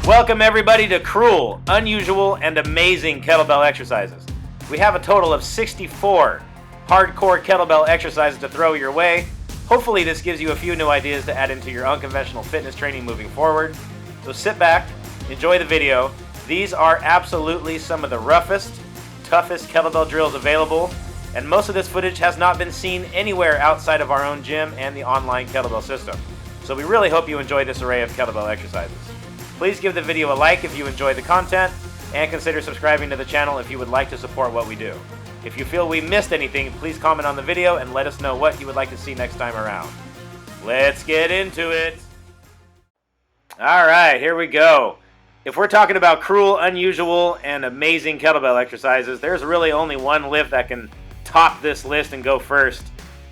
Welcome everybody to Cruel, Unusual, and Amazing Kettlebell Exercises. We have a total of 64 hardcore kettlebell exercises to throw your way. Hopefully this gives you a few new ideas to add into your unconventional fitness training moving forward. So sit back, enjoy the video. These are absolutely some of the roughest, toughest kettlebell drills available, and most of this footage has not been seen anywhere outside of our own gym and the online kettlebell system. So we really hope you enjoy this array of kettlebell exercises. Please give the video a like if you enjoy the content, and consider subscribing to the channel if you would like to support what we do. If you feel we missed anything, please comment on the video and let us know what you would like to see next time around. Let's get into it. Alright, here we go. If we're talking about cruel, unusual, and amazing kettlebell exercises, there's really only one lift that can top this list and go first,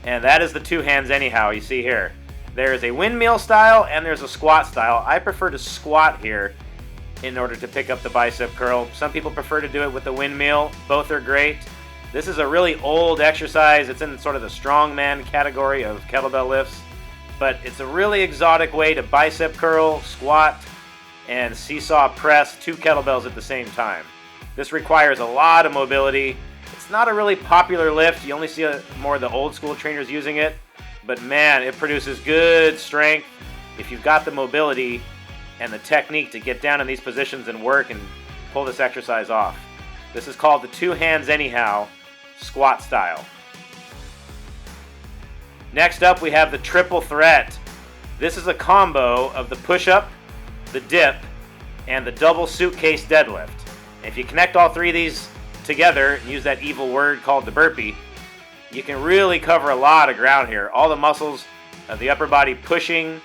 and that is the two hands anyhow you see here. There's a windmill style and there's a squat style. I prefer to squat here in order to pick up the bicep curl. Some people prefer to do it with the windmill. Both are great. This is a really old exercise. It's in sort of the strongman category of kettlebell lifts, but it's a really exotic way to bicep curl, squat, and seesaw press two kettlebells at the same time. This requires a lot of mobility. It's not a really popular lift. You only see more of the old school trainers using it. But man, it produces good strength if you've got the mobility and the technique to get down in these positions and work and pull this exercise off. This is called the two hands anyhow squat style. Next up we have the triple threat. This is a combo of the push-up, the dip, and the double suitcase deadlift. And if you connect all three of these together and use that evil word called the burpee, you can really cover a lot of ground here. All the muscles of the upper body pushing.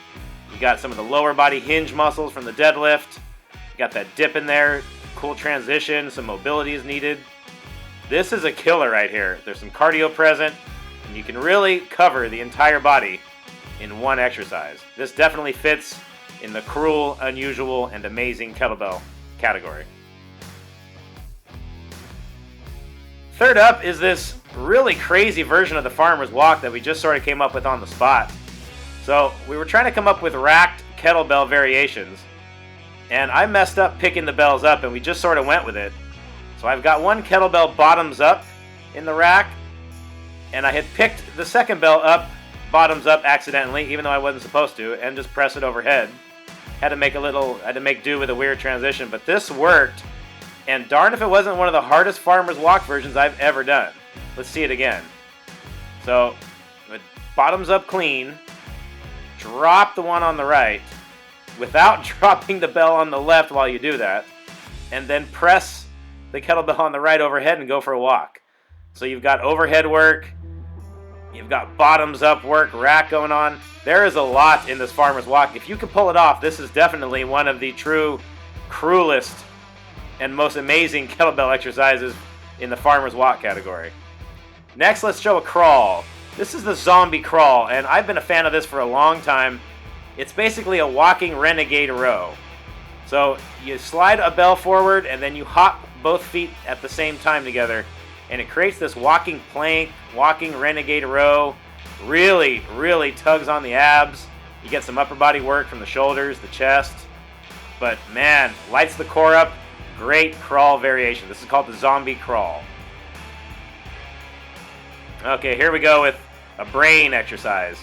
You got some of the lower body hinge muscles from the deadlift. You got that dip in there. Cool transition. Some mobility is needed. This is a killer right here. There's some cardio present, and you can really cover the entire body in one exercise. This definitely fits in the cruel, unusual, and amazing kettlebell category. Third up is this really crazy version of the farmer's walk that we just sort of came up with on the spot. So we were trying to come up with racked kettlebell variations, and I messed up picking the bells up, and we just sort of went with it. So I've got one kettlebell bottoms up in the rack, and I had picked the second bell up bottoms up accidentally, even though I wasn't supposed to, and just press it overhead. Had to make do with a weird transition, but this worked. And darn if it wasn't one of the hardest farmer's walk versions I've ever done. Let's see it again. So, bottoms up clean, drop the one on the right without dropping the bell on the left while you do that, and then press the kettlebell on the right overhead and go for a walk. So you've got overhead work, you've got bottoms up work, rack going on. There is a lot in this farmer's walk. If you can pull it off, this is definitely one of the true cruelest and most amazing kettlebell exercises in the farmer's walk category. Next, let's show a crawl. This is the zombie crawl, and I've been a fan of this for a long time. It's basically a walking renegade row. So you slide a bell forward and then you hop both feet at the same time together, and it creates this walking plank, walking renegade row. Really, really tugs on the abs. You get some upper body work from the shoulders, the chest, but man, lights the core up. Great crawl variation. This is called the zombie crawl. Okay, here we go with a brain exercise.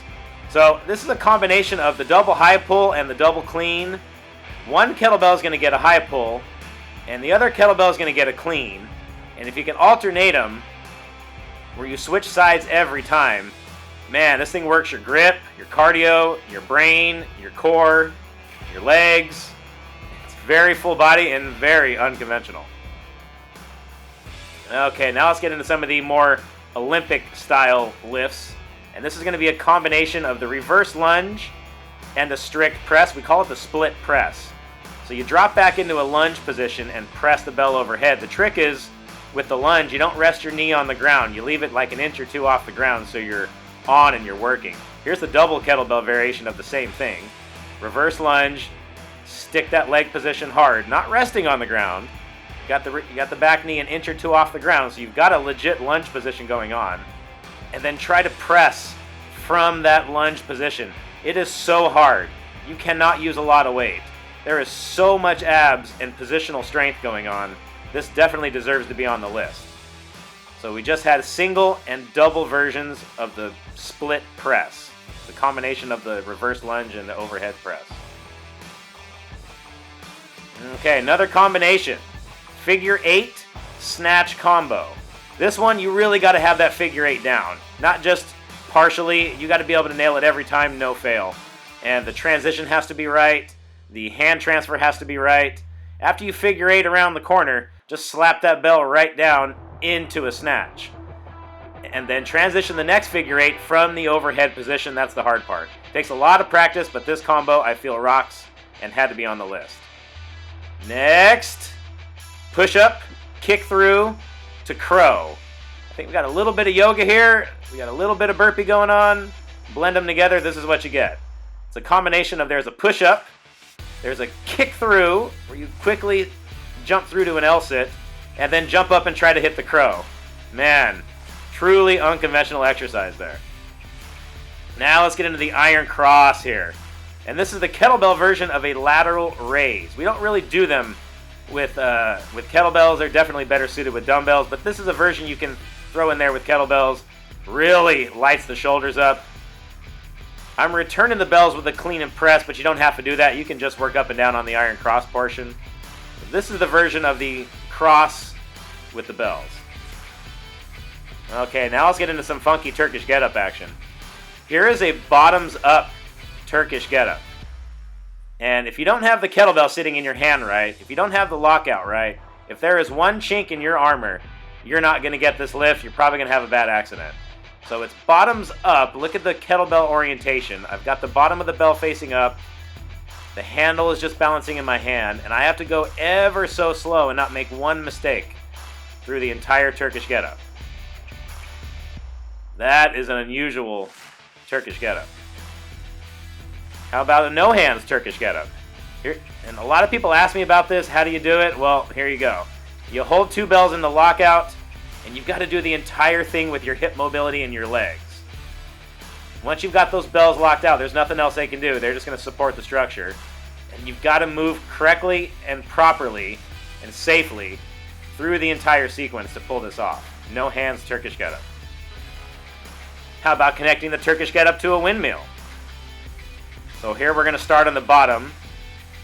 So this is a combination of the double high pull and the double clean. One kettlebell is going to get a high pull, and the other kettlebell is going to get a clean. And if you can alternate them, where you switch sides every time, man, this thing works your grip, your cardio, your brain, your core, your legs. Very full body and very unconventional. Okay, now let's get into some of the more Olympic style lifts. And this is going to be a combination of the reverse lunge and a strict press. We call it the split press. So you drop back into a lunge position and press the bell overhead. The trick is, with the lunge, you don't rest your knee on the ground. You leave it like an inch or two off the ground so you're on and you're working. Here's the double kettlebell variation of the same thing. Reverse lunge. Stick that leg position hard, not resting on the ground. You got the back knee an inch or two off the ground, so you've got a legit lunge position going on. And then try to press from that lunge position. It is so hard. You cannot use a lot of weight. There is so much abs and positional strength going on. This definitely deserves to be on the list. So we just had single and double versions of the split press. The combination of the reverse lunge and the overhead press. Okay, another combination. Figure 8 snatch combo. This one, you really got to have that figure 8 down. Not just partially, you got to be able to nail it every time, no fail. And the transition has to be right. The hand transfer has to be right. After you figure 8 around the corner, just slap that bell right down into a snatch. And then transition the next figure 8 from the overhead position. That's the hard part. Takes a lot of practice, but this combo I feel rocks and had to be on the list. Next, push up, kick through to crow. I think we got a little bit of yoga here. We got a little bit of burpee going on. Blend them together, this is what you get. It's a combination of there's a push up, there's a kick through where you quickly jump through to an L-sit and then jump up and try to hit the crow. Man, truly unconventional exercise there. Now let's get into the iron cross here. And this is the kettlebell version of a lateral raise. We don't really do them with kettlebells. They're definitely better suited with dumbbells, but this is a version you can throw in there with kettlebells. Really lights the shoulders up. I'm returning the bells with a clean and press, but you don't have to do that. You can just work up and down on the iron cross portion. This is the version of the cross with the bells. Okay, now let's get into some funky Turkish get-up action. Here is a bottoms-up Turkish get-up. And if you don't have the kettlebell sitting in your hand right, if you don't have the lockout right, if there is one chink in your armor, you're not going to get this lift. You're probably going to have a bad accident. So it's bottoms up. Look at the kettlebell orientation. I've got the bottom of the bell facing up. The handle is just balancing in my hand, and I have to go ever so slow and not make one mistake through the entire Turkish get-up. That is an unusual Turkish get-up. How about a no hands Turkish get-up? Here, and a lot of people ask me about this. How do you do it? Well, here you go. You hold two bells in the lockout, and you've got to do the entire thing with your hip mobility and your legs. Once you've got those bells locked out, there's nothing else they can do. They're just going to support the structure. And you've got to move correctly and properly and safely through the entire sequence to pull this off. No hands Turkish get-up. How about connecting the Turkish get-up to a windmill? So here we're going to start on the bottom,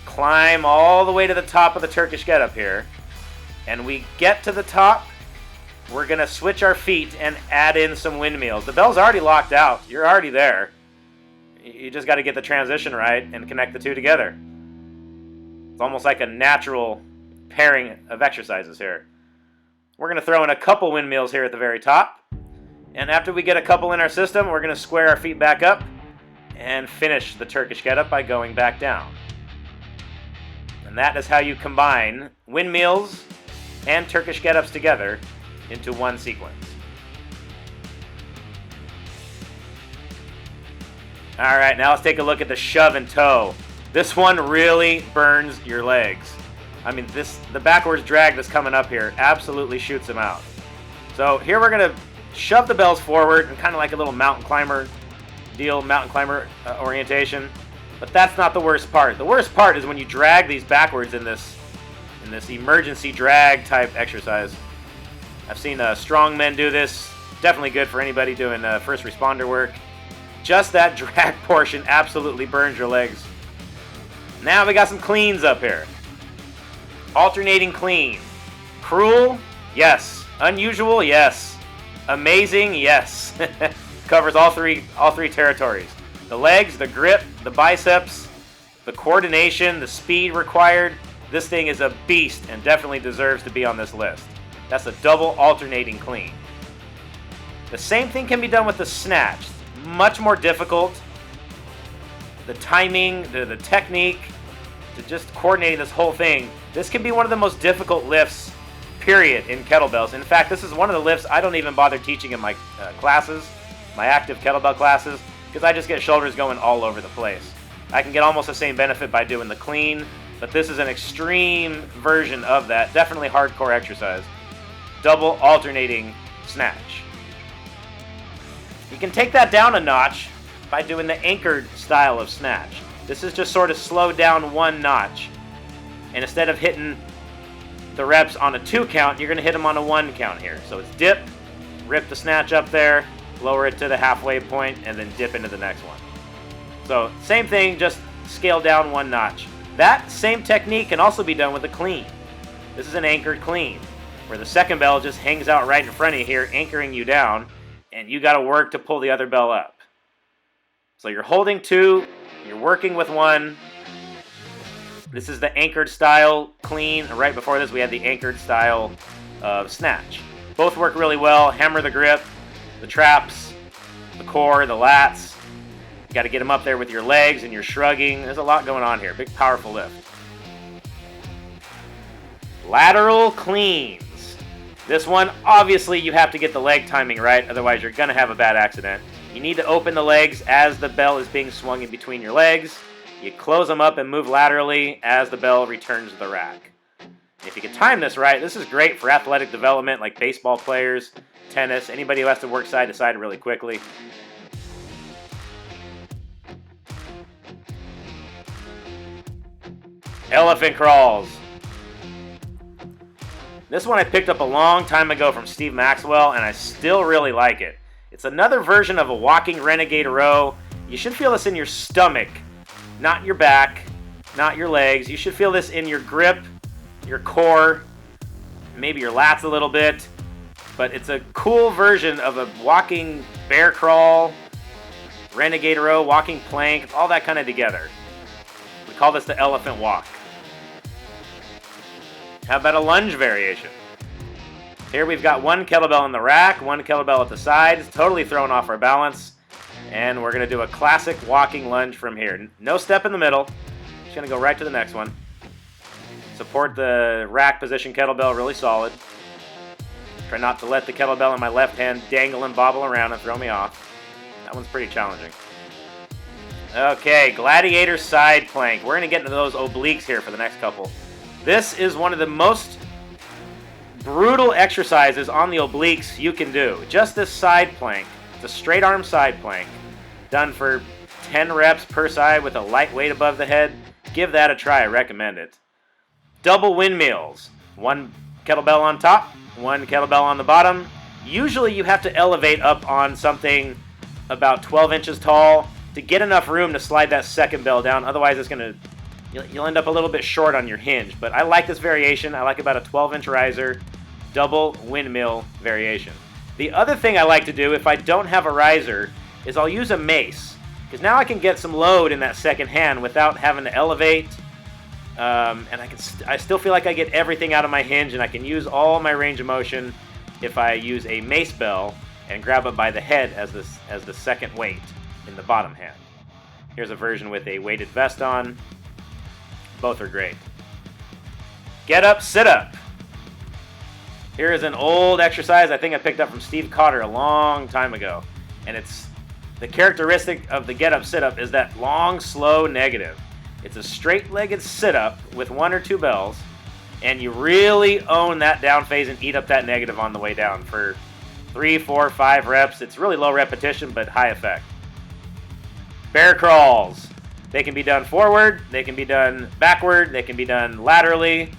climb all the way to the top of the Turkish get-up here, and we get to the top, we're going to switch our feet and add in some windmills. The bell's already locked out. You're already there. You just got to get the transition right and connect the two together. It's almost like a natural pairing of exercises here. We're going to throw in a couple windmills here at the very top. And after we get a couple in our system, we're going to square our feet back up and finish the Turkish get-up by going back down. And that is how you combine windmills and Turkish get-ups together into one sequence. All right, now let's take a look at the shove and toe. This one really burns your legs. I mean, the backwards drag that's coming up here absolutely shoots them out. So here we're going to shove the bells forward and kind of like a little mountain climber deal, mountain climber orientation. But that's not the worst part. The worst part is when you drag these backwards in this emergency drag type exercise. I've seen strong men do this. Definitely good for anybody doing first responder work. Just that drag portion absolutely burns your legs. Now we got some cleans up here. Alternating clean. Cruel? Yes. Unusual? Yes. Amazing? Yes. Covers all three territories. The legs, the grip, the biceps, the coordination, the speed required. This thing is a beast and definitely deserves to be on this list. That's a double alternating clean. The same thing can be done with the snatch. Much more difficult. The timing, the technique, to just coordinating this whole thing. This can be one of the most difficult lifts, period, in kettlebells. In fact, this is one of the lifts I don't even bother teaching in my classes, my active kettlebell classes, because I just get shoulders going all over the place. I can get almost the same benefit by doing the clean, but this is an extreme version of that. Definitely hardcore exercise. Double alternating snatch. You can take that down a notch by doing the anchored style of snatch. This is just sort of slowed down one notch. And instead of hitting the reps on a 2 count, you're going to hit them on a 1 count here. So it's dip, rip the snatch up there, lower it to the halfway point, and then dip into the next one. So same thing, just scale down one notch. That same technique can also be done with a clean. This is an anchored clean, where the second bell just hangs out right in front of you here, anchoring you down, and you got to work to pull the other bell up. So you're holding 2, you're working with 1. This is the anchored style clean. Right before this, we had the anchored style snatch. Both work really well. Hammer the grip, the traps, the core, the lats. You got to get them up there with your legs and your shrugging. There's a lot going on here. Big, powerful lift. Lateral cleans. This one, obviously, you have to get the leg timing right. Otherwise, you're going to have a bad accident. You need to open the legs as the bell is being swung in between your legs. You close them up and move laterally as the bell returns to the rack. If you can time this right, this is great for athletic development like baseball players, tennis, anybody who has to work side to side really quickly. Elephant crawls. This one I picked up a long time ago from Steve Maxwell, and I still really like it. It's another version of a walking renegade row. You should feel this in your stomach, not your back, not your legs. You should feel this in your grip, your core, maybe your lats a little bit. But it's a cool version of a walking bear crawl, renegade row, walking plank, all that kind of together. We call this the elephant walk. How about a lunge variation? Here we've got 1 kettlebell in the rack, 1 kettlebell at the sides, totally thrown off our balance. And we're going to do a classic walking lunge from here. No step in the middle. Just going to go right to the next one. Support the rack position kettlebell really solid. Try not to let the kettlebell in my left hand dangle and bobble around and throw me off. That one's pretty challenging. Okay, gladiator side plank. We're going to get into those obliques here for the next couple. This is one of the most brutal exercises on the obliques you can do. Just this side plank. It's a straight arm side plank. Done for 10 reps per side with a light weight above the head. Give that a try. I recommend it. Double windmills. 1 kettlebell on top, 1 kettlebell on the bottom. Usually you have to elevate up on something about 12 inches tall to get enough room to slide that second bell down. Otherwise, you'll end up a little bit short on your hinge. But I like this variation. I like about a 12-inch riser, double windmill variation. The other thing I like to do if I don't have a riser is I'll use a mace. Because now I can get some load in that second hand without having to elevate. And I still feel like I get everything out of my hinge, and I can use all my range of motion if I use a mace bell and grab it by the head as the second weight in the bottom hand. Here's a version with a weighted vest on. Both are great. Get up, sit up. Here is an old exercise I think I picked up from Steve Cotter a long time ago. And it's the characteristic of the get up, sit up is that long, slow negative. It's a straight-legged sit-up with 1 or 2 bells, and you really own that down phase and eat up that negative on the way down for 3, 4, 5 reps. It's really low repetition, but high effect. Bear crawls. They can be done forward, they can be done backward, they can be done laterally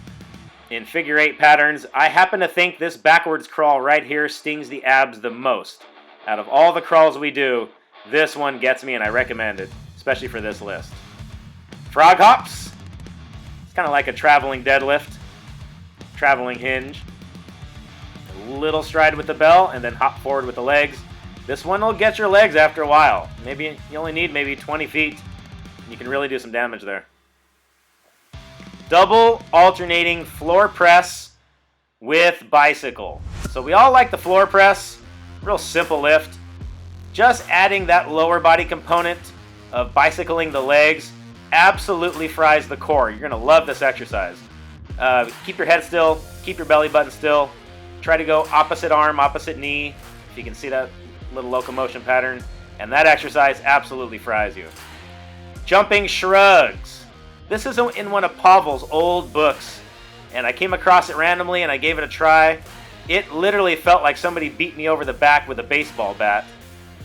in figure 8 patterns. I happen to think this backwards crawl right here stings the abs the most. Out of all the crawls we do, this one gets me, and I recommend it, especially for this list. Frog hops. It's kind of like a traveling deadlift, traveling hinge. A little stride with the bell, and then hop forward with the legs. This one will get your legs after a while. Maybe you only need maybe 20 feet. You can really do some damage there. Double alternating floor press with bicycle. So we all like the floor press. Real simple lift. Just adding that lower body component of bicycling the legs absolutely fries the core. You're going to love this exercise. Keep your head still. Keep your belly button still. Try to go opposite arm, opposite knee. If you can see that little locomotion pattern. And that exercise absolutely fries you. Jumping shrugs. This is in one of Pavel's old books, and I came across it randomly and I gave it a try. It literally felt like somebody beat me over the back with a baseball bat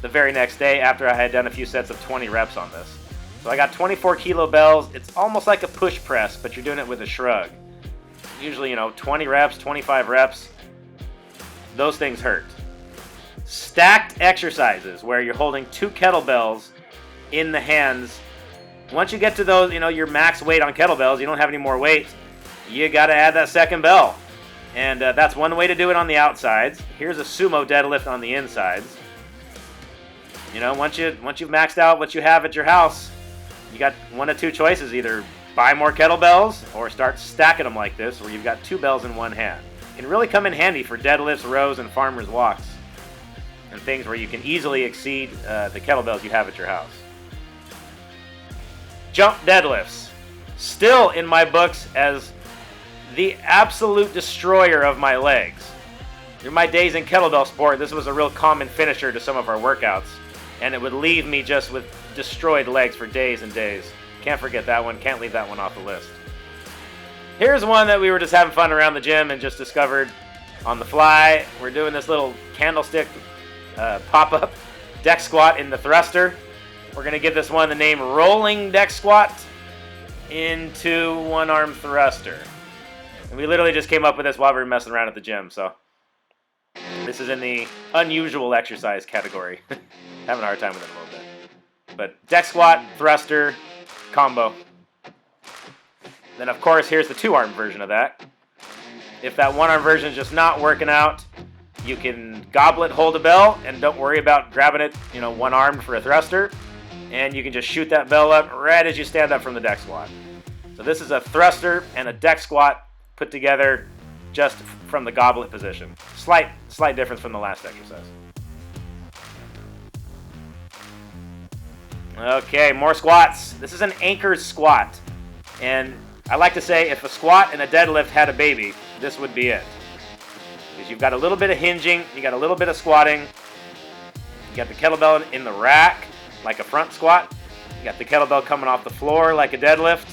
the very next day after I had done a few sets of 20 reps on this. So I got 24 kilo bells. It's almost like a push press, but you're doing it with a shrug. Usually, 20 reps, 25 reps. Those things hurt. Stacked exercises where you're holding 2 kettlebells in the hands. Once you get to those, your max weight on kettlebells, you don't have any more weight, you got to add that second bell. And that's one way to do it on the outsides. Here's a sumo deadlift on the insides. Once you've maxed out what you have at your house, you got one of two choices. Either buy more kettlebells or start stacking them like this, where you've got 2 bells in one hand. It can really come in handy for deadlifts, rows, and farmer's walks, and things where you can easily exceed the kettlebells you have at your house. Jump deadlifts. Still in my books as the absolute destroyer of my legs. Through my days in kettlebell sport, this was a real common finisher to some of our workouts, and it would leave me just with destroyed legs for days and days. Can't forget that one. Can't leave that one off the list. Here's one that we were just having fun around the gym and just discovered on the fly. We're doing this little candlestick pop-up deck squat in the thruster. We're going to give this one the name rolling deck squat into one-arm thruster. And we literally just came up with this while we were messing around at the gym, so this is in the unusual exercise category. Having a hard time with it a little bit. But deck squat, thruster, combo. Then, of course, here's the 2-arm version of that. If that 1-arm version is just not working out, you can goblet hold a bell and don't worry about grabbing it, one-armed for a thruster. And you can just shoot that bell up right as you stand up from the deck squat. So this is a thruster and a deck squat put together just from the goblet position. Slight difference from the last exercise. Okay, more squats. This is an anchored squat. And I like to say if a squat and a deadlift had a baby, this would be it. Because you've got a little bit of hinging, you got a little bit of squatting, you got the kettlebell in the rack like a front squat, you got the kettlebell coming off the floor like a deadlift.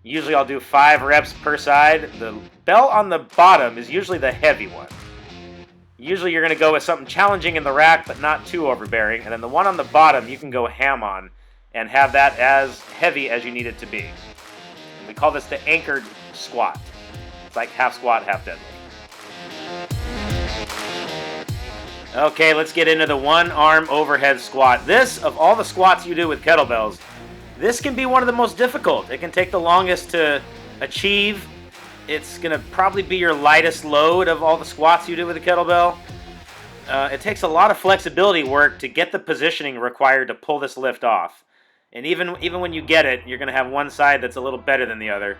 Usually I'll do 5 reps per side. The bell on the bottom is usually the heavy one. Usually you're going to go with something challenging in the rack but not too overbearing, and then the one on the bottom you can go ham on and have that as heavy as you need it to be. And we call this the anchored squat. It's like half squat, half deadlift. Okay, let's get into the 1-arm overhead squat. This, of all the squats you do with kettlebells, this can be one of the most difficult. It can take the longest to achieve. It's going to probably be your lightest load of all the squats you do with a kettlebell. It takes a lot of flexibility work to get the positioning required to pull this lift off. And even when you get it, you're going to have one side that's a little better than the other.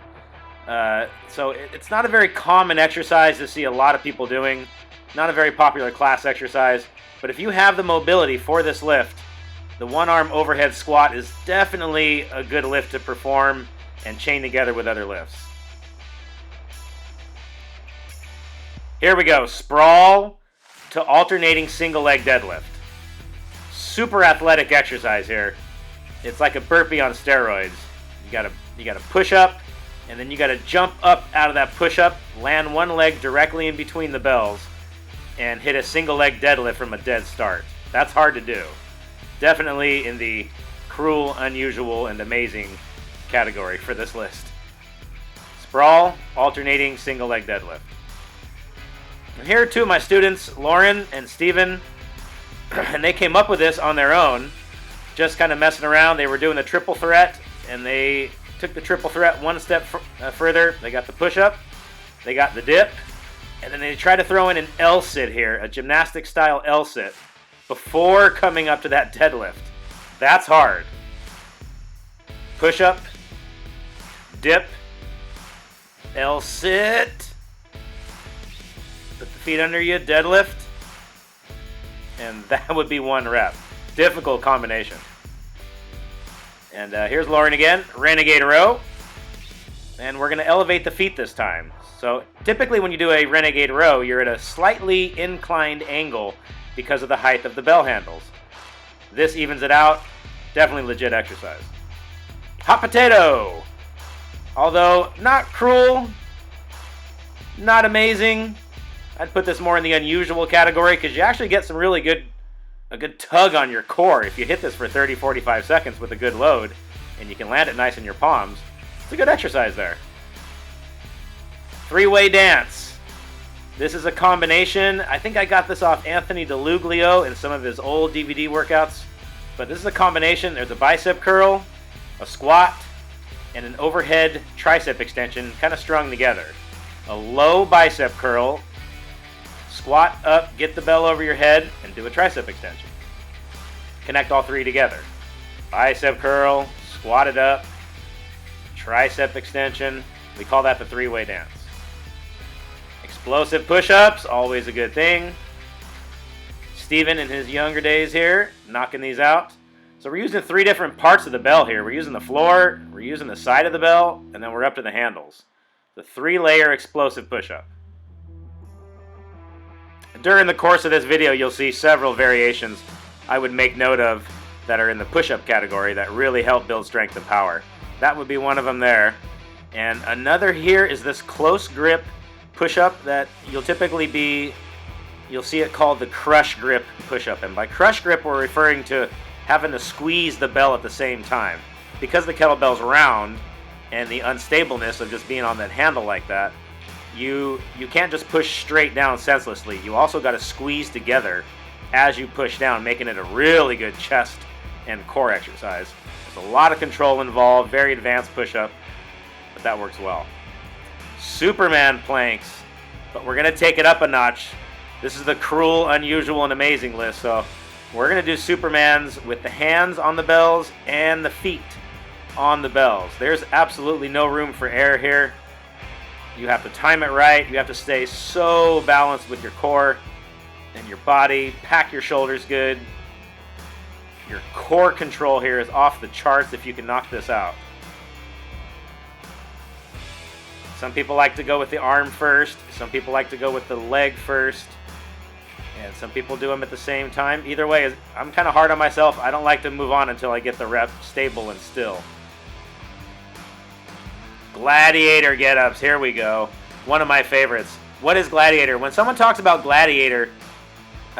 So it's not a very common exercise to see a lot of people doing. Not a very popular class exercise. But if you have the mobility for this lift, the 1-arm overhead squat is definitely a good lift to perform and chain together with other lifts. Here we go. Sprawl to alternating single leg deadlift. Super athletic exercise here. It's like a burpee on steroids. You gotta push up, and then you gotta jump up out of that push up, land one leg directly in between the bells, and hit a single leg deadlift from a dead start. That's hard to do. Definitely in the cruel, unusual, and amazing category for this list. Sprawl, alternating single leg deadlift. And here are 2 of my students, Lauren and Steven, and they came up with this on their own, just kind of messing around. They were doing the triple threat, and they took the triple threat one step further. They got the push-up, they got the dip, and then they tried to throw in an L-sit here, a gymnastic-style L-sit, before coming up to that deadlift. That's hard. Push-up, dip, L-sit, put the feet under you, deadlift, and that would be 1 rep. Difficult combination. And here's Lauren again, renegade row. And we're going to elevate the feet this time. So typically when you do a renegade row, you're at a slightly inclined angle because of the height of the bell handles. This evens it out. Definitely legit exercise. Hot potato. Although not cruel, not amazing. I'd put this more in the unusual category because you actually get some really a good tug on your core if you hit this for 30-45 seconds with a good load. and you can land it nice in your palms, it's a good exercise there. Three-way dance. This is a combination. I think I got this off Anthony DeLuglio in some of his old DVD workouts. But this is a combination. There's a bicep curl, a squat, and an overhead tricep extension kind of strung together. A low bicep curl, squat up, get the bell over your head, and do a tricep extension. Connect all three together. Bicep curl, squat it up, tricep extension. We call that the three-way dance. Explosive push-ups, always a good thing. Steven in his younger days here, knocking these out. So we're using three different parts of the bell here. We're using the floor, we're using the side of the bell, and then we're up to the handles. The three-layer explosive push-up. During the course of this video, you'll see several variations I would make note of that are in the push-up category that really help build strength and power. That would be one of them there. And another here is this close grip push-up that you'll see it called the crush grip push-up. And by crush grip, we're referring to having to squeeze the bell at the same time. Because the kettlebell's round and the unstableness of just being on that handle like that, you can't just push straight down senselessly. You also got to squeeze together as you push down, making it a really good chest and core exercise. There's a lot of control involved, very advanced push-up, but that works well. Superman planks, but we're going to take it up a notch. This is the cruel, unusual, and amazing list, so we're going to do Supermans with the hands on the bells and the feet on the bells. There's absolutely no room for error here. You have to time it right. You have to stay so balanced with your core and your body. Pack your shoulders good. Your core control here is off the charts if you can knock this out. Some people like to go with the arm first. Some people like to go with the leg first. And some people do them at the same time. Either way, I'm kind of hard on myself. I don't like to move on until I get the rep stable and still. Gladiator get-ups. Here we go. One of my favorites. What is gladiator? When someone talks about gladiator,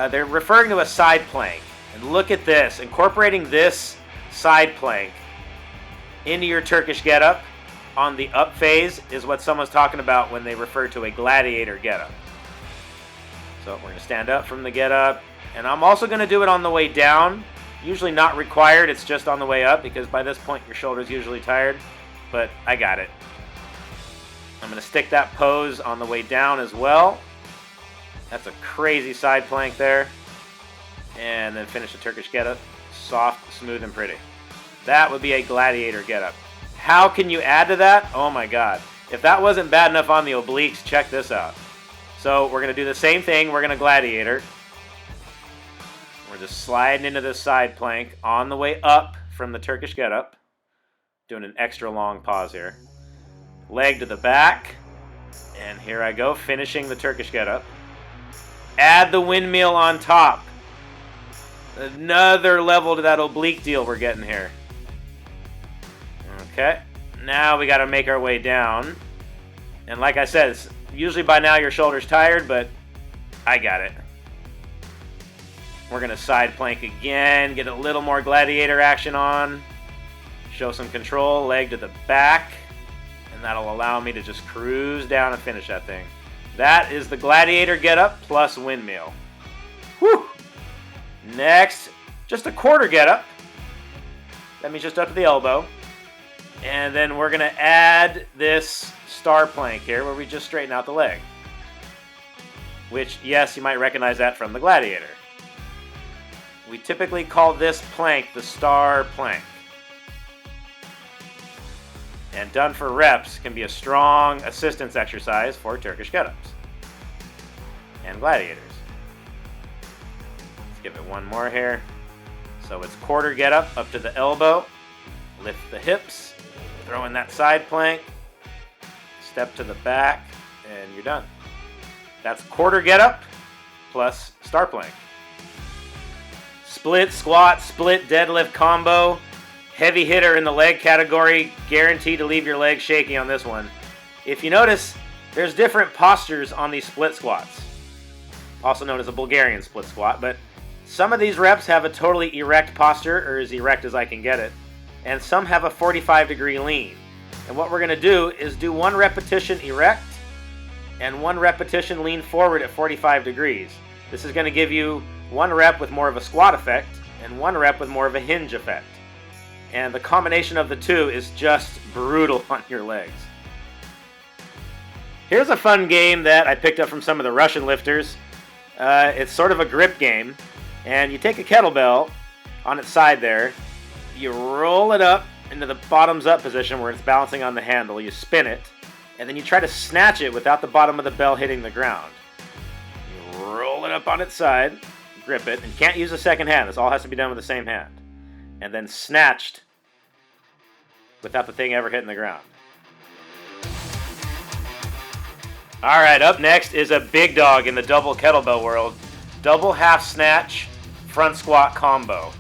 they're referring to a side plank. And look at this. Incorporating this side plank into your Turkish get-up on the up phase is what someone's talking about when they refer to a gladiator get-up. So we're going to stand up from the get-up. And I'm also going to do it on the way down. Usually not required. It's just on the way up because by this point your shoulder's usually tired. But I got it. I'm going to stick that pose on the way down as well. That's a crazy side plank there. And then finish the Turkish get-up. Soft, smooth, and pretty. That would be a gladiator get-up. How can you add to that? Oh my God. If that wasn't bad enough on the obliques, check this out. So we're going to do the same thing. We're going to gladiator. We're just sliding into this side plank on the way up from the Turkish get-up. Doing an extra long pause here. Leg to the back. And here I go, finishing the Turkish get-up. Add the windmill on top. Another level to that oblique deal we're getting here. Okay, now we got to make our way down. And like I said, usually by now your shoulder's tired, but I got it. We're going to side plank again, get a little more gladiator action on. Show some control, leg to the back. And that'll allow me to just cruise down and finish that thing. That is the gladiator get-up plus windmill. Whew! Next, just a quarter get-up. That means just up to the elbow. And then we're going to add this star plank here where we just straighten out the leg. Which, yes, you might recognize that from the gladiator. We typically call this plank the star plank. And done for reps can be a strong assistance exercise for Turkish get-ups and gladiators. Let's give it one more here. So it's quarter get-up up to the elbow. Lift the hips. Throw in that side plank. Step to the back. And you're done. That's quarter get-up plus star plank. Split squat, split deadlift combo. Heavy hitter in the leg category, guaranteed to leave your legs shaky on this one. If you notice, there's different postures on these split squats, also known as a Bulgarian split squat, but some of these reps have a totally erect posture, or as erect as I can get it, and some have a 45-degree lean. And what we're going to do is do 1 repetition erect and 1 repetition lean forward at 45 degrees. This is going to give you 1 rep with more of a squat effect and 1 rep with more of a hinge effect. And the combination of the two is just brutal on your legs. Here's a fun game that I picked up from some of the Russian lifters. It's sort of a grip game. And you take a kettlebell on its side there, you roll it up into the bottoms up position where it's balancing on the handle, you spin it, and then you try to snatch it without the bottom of the bell hitting the ground. You roll it up on its side, grip it, and you can't use the second hand. This all has to be done with the same hand. And then snatched without the thing ever hitting the ground. Alright, up next is a big dog in the double kettlebell world. Double half snatch front squat combo.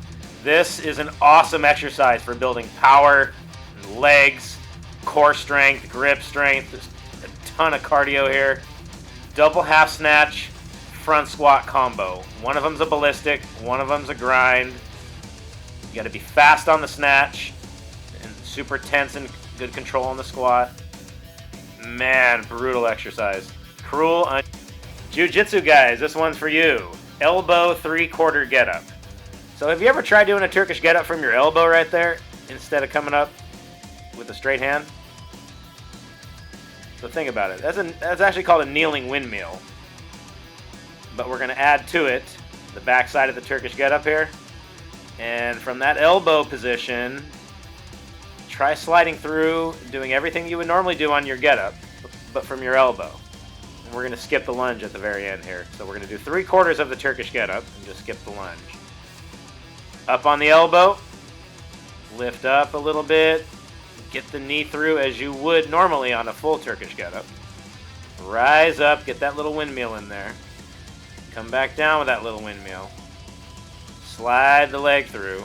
This is an awesome exercise for building power, legs, core strength, grip strength. There's a ton of cardio here. Double half snatch front squat combo. One of them's a ballistic, one of them's a grind. You got to be fast on the snatch and super tense and good control on the squat. Man, brutal exercise. Cruel. Jiu-jitsu guys, this one's for you. Elbow 3/4 get up. So have you ever tried doing a Turkish get up from your elbow right there instead of coming up with a straight hand? So think about it. That's actually called a kneeling windmill. But we're going to add to it the back side of the Turkish get up here. And from that elbow position, try sliding through, doing everything you would normally do on your get up, but from your elbow. And we're going to skip the lunge at the very end here. So we're going to do 3/4 of the Turkish get up and just skip the lunge. Up on the elbow, lift up a little bit, get the knee through as you would normally on a full Turkish get up. Rise up, get that little windmill in there. Come back down with that little windmill. Slide the leg through.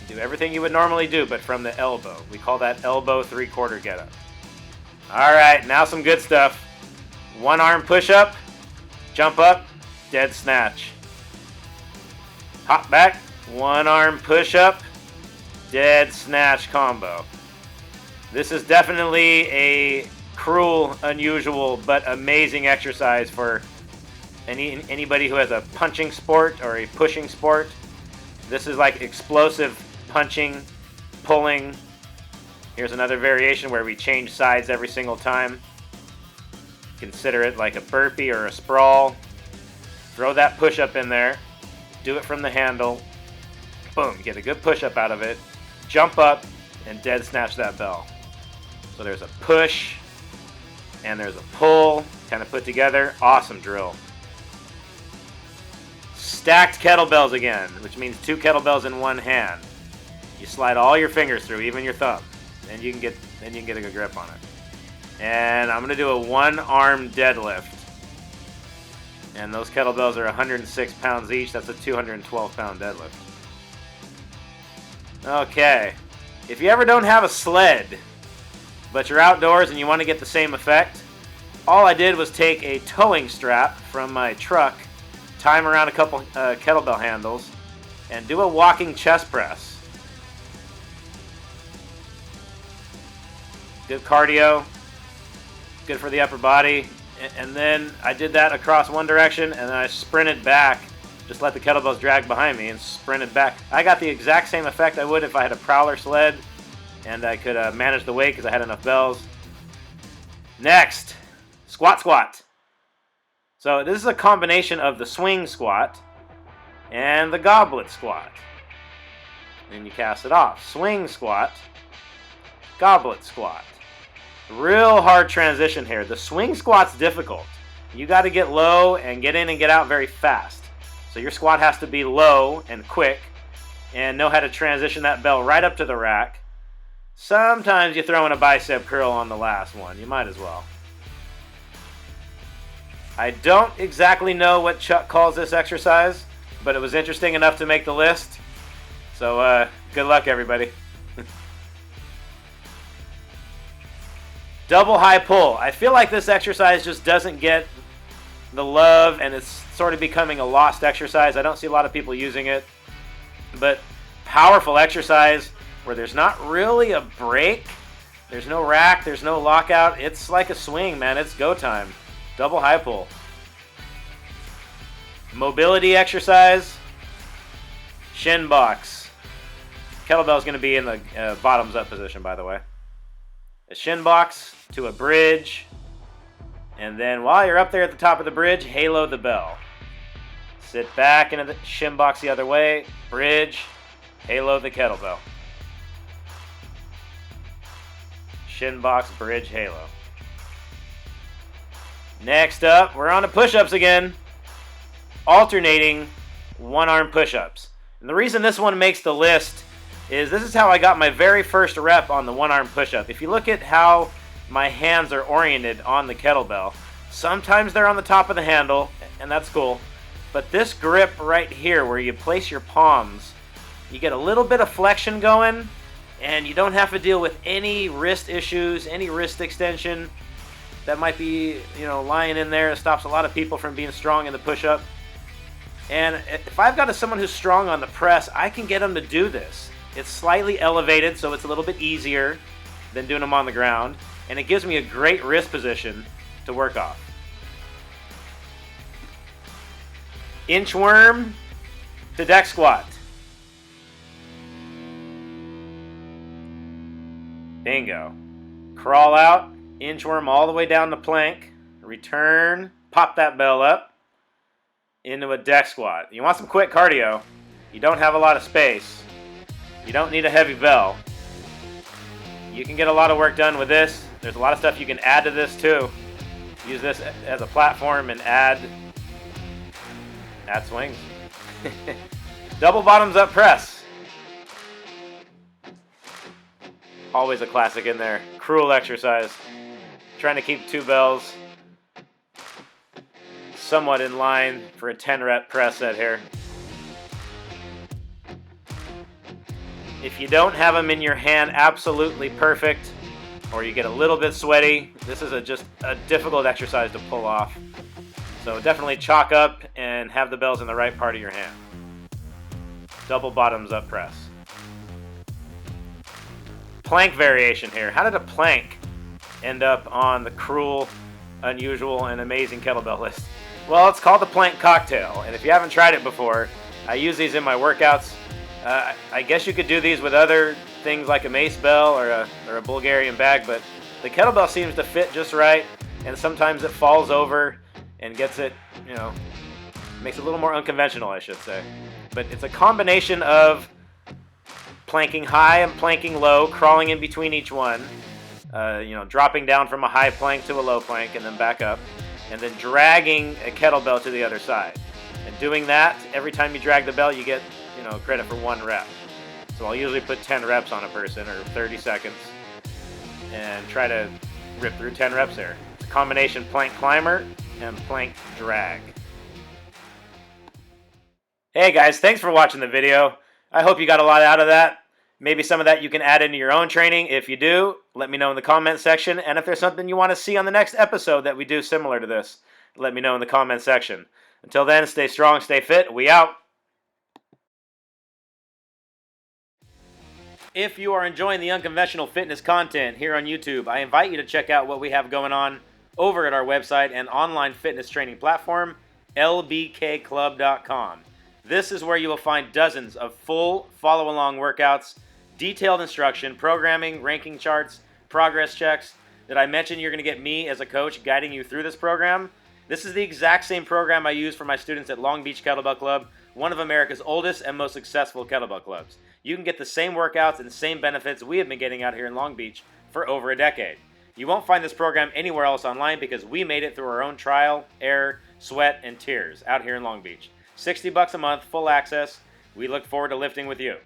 Do everything you would normally do, but from the elbow. We call that elbow 3/4 get up. Alright, now some good stuff. 1 arm push up, jump up, dead snatch. Hop back, 1 arm push up, dead snatch combo. This is definitely a cruel, unusual, but amazing exercise for anybody who has a punching sport or a pushing sport. This is like explosive punching, pulling. Here's another variation where we change sides every single time. Consider it like a burpee or a sprawl. Throw that push-up in there. Do it from the handle. Boom, get a good push-up out of it. Jump up and dead snatch that bell. So there's a push and there's a pull, kind of put together. Awesome drill. Stacked kettlebells again, which means 2 kettlebells in 1 hand. You slide all your fingers through, even your thumb, and you can get a good grip on it. And I'm going to do a 1-arm deadlift. And those kettlebells are 106 pounds each. That's a 212-pound deadlift. Okay. If you ever don't have a sled, but you're outdoors and you want to get the same effect, all I did was take a towing strap from my truck, tie them around a couple kettlebell handles, and do a walking chest press. Good cardio. Good for the upper body. And then I did that across one direction, and then I sprinted back. Just let the kettlebells drag behind me and sprinted back. I got the exact same effect I would if I had a prowler sled and I could manage the weight because I had enough bells. Next, squat. So this is a combination of the swing squat and the goblet squat. Then you cast it off. Swing squat, goblet squat. Real hard transition here. The swing squat's difficult. You got to get low and get in and get out very fast. So your squat has to be low and quick and know how to transition that bell right up to the rack. Sometimes you throw in a bicep curl on the last one. You might as well. I don't exactly know what Chuck calls this exercise, but it was interesting enough to make the list. So good luck, everybody. Double high pull. I feel like this exercise just doesn't get the love, and it's sort of becoming a lost exercise. I don't see a lot of people using it, but powerful exercise. where there's not really a break. There's no rack, there's no lockout. It's like a swing, man. It's go time. Double high pull. Mobility exercise. Shin box. Kettlebell is going to be in the bottoms up position, by the way. A shin box to a bridge. And then while you're up there at the top of the bridge, halo the bell. Sit back into the shin box the other way. Bridge. Halo the kettlebell. Shin box, bridge, halo. Next up, we're on to push-ups again. Alternating one-arm push-ups. And the reason this one makes the list is this is how I got my very first rep on the one-arm push-up. If you look at how my hands are oriented on the kettlebell, sometimes they're on the top of the handle, and that's cool. But this grip right here where you place your palms, you get a little bit of flexion going, and you don't have to deal with any wrist issues, any wrist extension that might be, lying in there. It stops a lot of people from being strong in the push-up. And if I've got someone who's strong on the press, I can get them to do this. It's slightly elevated, so it's a little bit easier than doing them on the ground, and it gives me a great wrist position to work off. Inchworm to deck squat. Bingo. Crawl out, inchworm all the way down the plank, return, pop that bell up into a deck squat. You want some quick cardio. You don't have a lot of space. You don't need a heavy bell. You can get a lot of work done with this. There's a lot of stuff you can add to this too. Use this as a platform and add swings. Double bottoms up press. Always a classic in there. Cruel exercise. Trying to keep two bells somewhat in line for a 10 rep press set here. If you don't have them in your hand absolutely perfect, or you get a little bit sweaty, this is just a difficult exercise to pull off. So definitely chalk up and have the bells in the right part of your hand. Double bottoms up press. Plank variation here. How did a plank end up on the cruel, unusual, and amazing kettlebell list? Well, it's called the plank cocktail, and if you haven't tried it before, I use these in my workouts. I guess you could do these with other things like a mace bell or a Bulgarian bag, but the kettlebell seems to fit just right, and sometimes it falls over and gets it, makes it a little more unconventional, I should say. But it's a combination of planking high and planking low, crawling in between each one, dropping down from a high plank to a low plank and then back up, and then dragging a kettlebell to the other side. And doing that, every time you drag the bell, you get, credit for 1 rep. So I'll usually put 10 reps on a person or 30 seconds and try to rip through 10 reps there. It's a combination plank climber and plank drag. Hey guys, thanks for watching the video. I hope you got a lot out of that. Maybe some of that you can add into your own training. If you do, let me know in the comment section. And if there's something you want to see on the next episode that we do similar to this, let me know in the comment section. Until then, stay strong, stay fit. We out. If you are enjoying the unconventional fitness content here on YouTube, I invite you to check out what we have going on over at our website and online fitness training platform, lbkclub.com. This is where you will find dozens of full follow-along workouts, detailed instruction, programming, ranking charts, progress checks. Did I mention you're going to get me as a coach guiding you through this program? This is the exact same program I use for my students at Long Beach Kettlebell Club, one of America's oldest and most successful kettlebell clubs. You can get the same workouts and same benefits we have been getting out here in Long Beach for over a decade. You won't find this program anywhere else online because we made it through our own trial, error, sweat, and tears out here in Long Beach. $60 a month, full access. We look forward to lifting with you.